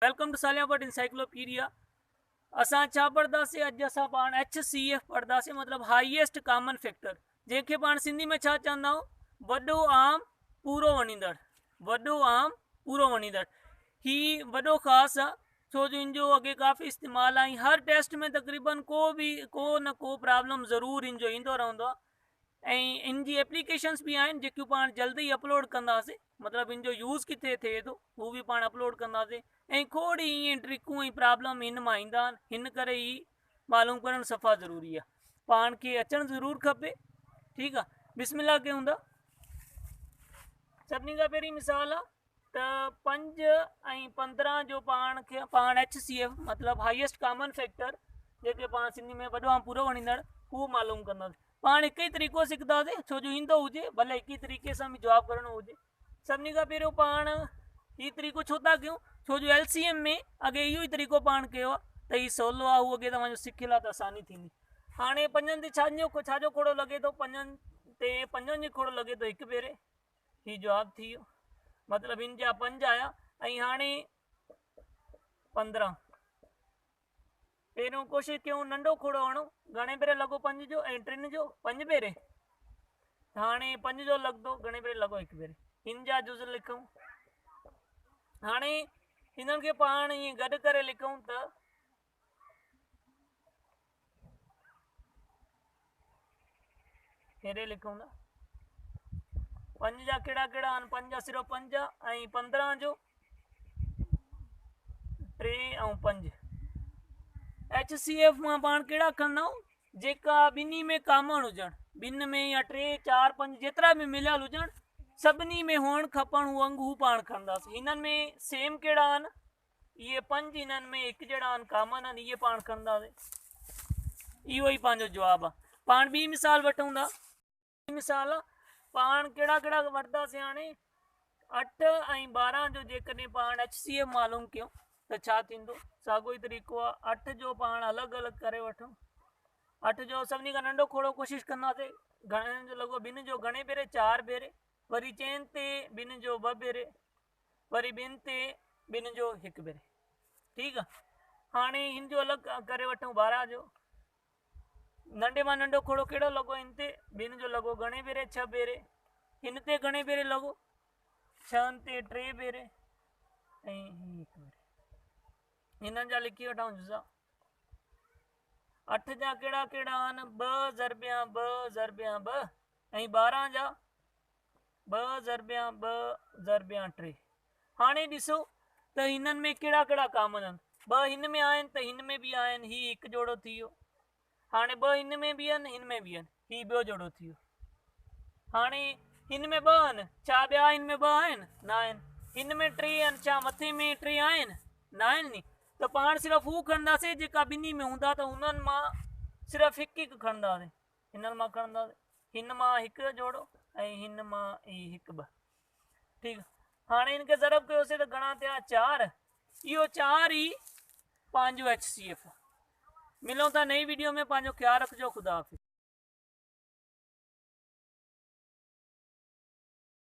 Welcome to Saliya Bhatt encyclopedia. असां छा पढ़दासीं अॼु? असां पाण HCF पढ़दासीं, मतिलबु हाईएस्ट कॉमन फैक्टर, जंहिंखे पाण सिंधी में छा चवंदा आहियूं? वॾो आम पूरो वणींदड़। वॾो आम पूरो वणींदड़ ही वॾो ख़ासि आहे, छो जो इनजो अॻे काफ़ी इस्तेमालु आहे। हर टेस्ट में तक़रीबन को न को प्रॉब्लम ज़रूरु इनजो ईंदो रहंदो आहे। ऐं इन जी एप्लीकेशन्स बि आहिनि जेकियूं पाण जल्दी अपलोड कंदासीं, मतिलबु इन जो यूज़ किथे थिए थो हू बि पाण अपलोड कंदासीं। ऐं खोड़ ईअं ट्रिकूं ऐं प्रॉब्लम हिन मां ईंदा आहिनि, हिन करे ही मालूम करणु सफ़ा ज़रूरी आहे, पाण खे अचणु ज़रूरु खपे। ठीकु आहे, बिस्मिल्लाह कयूं था। सभिनी खां पहिरीं मिसाल आहे त 5 ऐं 15 जो पाण HCF मतिलबु हाईएस्ट कॉमन फैक्टर, जेके पाण सिंधी में वॾो आम पूरो वणींदड़, हू मालूम कंदासीं। पाण हिकु ई तरीक़ो सिखंदासीं, छो जो ईंदो हुजे भले हिकु ई तरीक़े सां बि जवाबु करिणो हुजे। सभिनी खां पहिरियों पाण हीउ तरीक़ो छो था कयूं? छो जो LCM में अॻे इहो ई तरीक़ो पाण कयो आहे त हीउ सवलो आहे, उहो अॻे तव्हांजो सिखियलु आहे त आसानी थींदी। हाणे 5 ते छाजो खोड़ो लॻे थो? 5 ते 5 जो खोड़ो लॻे थो हिकु भेरे, हीउ जवाबु थी वियो, मतिलबु इन जा 5 आया। ऐं हाणे 15, पहिरियों कोशिशि कयूं नंढो खोड़ो हणूं। घणे भेरे लॻो 5 जो? ऐं 3 जो 5 भेरे। हाणे 5 जो लॻंदो, घणे भेरे लॻो? 1 भेरे। हिन जा जुज़ लिखूं। हाणे हिननि खे पाण ईअं गॾु करे लिखूं त हेॾे लिखूं था। 5 जा कहिड़ा कहिड़ा आहिनि? 5 जा सिर्फ़ु 5 ऐं 15 जो 3 ऐं 5। HCF मां पाण कहिड़ा खणंदा आहियूं? जेका ॿिन्ही में कॉमन हुजनि, ॿिनि में या 3, 4, 5 जेतिरा बि मिलियल हुजनि, सभिनी में हुअणु खपनि हू अंग, हू पाण खणंदासीं। हिननि में सेम कहिड़ा आहिनि? इहे 5 हिननि में हिकु जहिड़ा आहिनि, कॉमन आहिनि, इहे पाण खणंदासीं। इहो ई पंहिंजो जवाबु आहे। पाण ॿी मिसाल वठूं था। मिसाल पाण कहिड़ा कहिड़ा वठंदासीं? हाणे 8 ऐं 12 जो जेकॾहिं पाण HCF मालूम कयूं त छा थींदो? साॻियो ई तरीक़ो आहे। 8 जो पाण अलॻि अलॻि करे वठूं। 8 जो सभिनी खां नंढो खोड़ो कोशिशि कंदासीं। घणे जो लॻो? 2 जो घणे भेरे? 4 भेरे। वरी चइनि ते 2 जो 2 भेरे, वरी 2 ते 2 जो 1 भेरे। ठीकु आहे, हाणे हिन जो अलॻि करे वठूं। 12 जो नंढे मां नंढो खोड़ो कहिड़ो लॻो? हिन ते 2 जो लॻो घणे भेरे? 6 भेरे। हिन ते घणे भेरे लॻो? 6 ते 3 भेरे ऐं 1 भेरे। हिननि जा लिखी वठूं जुज़ा। 8 जा कहिड़ा कहिड़ा आहिनि? 2 ज़रबिया 2 ज़रबिया 2 ऐं 12 जा 2 ज़रबिया 2 ज़रबिया 3। हाणे ॾिसो त हिननि में कहिड़ा कहिड़ा कॉमन आहिनि? 2 हिन में आहिनि त हिन में बि आहिनि, हीउ हिकु जोड़ो थी वियो। हाणे 2 हिन में बि आहिनि, हिन में बि आहिनि, हीउ ॿियो जोड़ो थी वियो। हाणे हिन में 2 आहिनि, छा ॿिया हिन में 2 आहिनि? न आहिनि। हिन में 3 आहिनि, छा मथे में 3 आहिनि? न आहिनि नी। त पाण सिर्फ़ु हू खणंदासीं जेका ॿिन्ही में हूंदा, त हुननि मां सिर्फ़ु हिकु हिकु खणंदासीं। हिननि मां खणंदासीं, हिन मां हिकु जोड़ो ऐं हिन मां ही 1 2। ठीकु, हाणे हिनखे ज़रब कयोसीं त घणा थिया? 4। इहो 4 ई पंहिंजो HCF। मिलूं था नई वीडियो में। पंहिंजो ख्यालु रखिजो। ख़ुदा हाफ़िज़।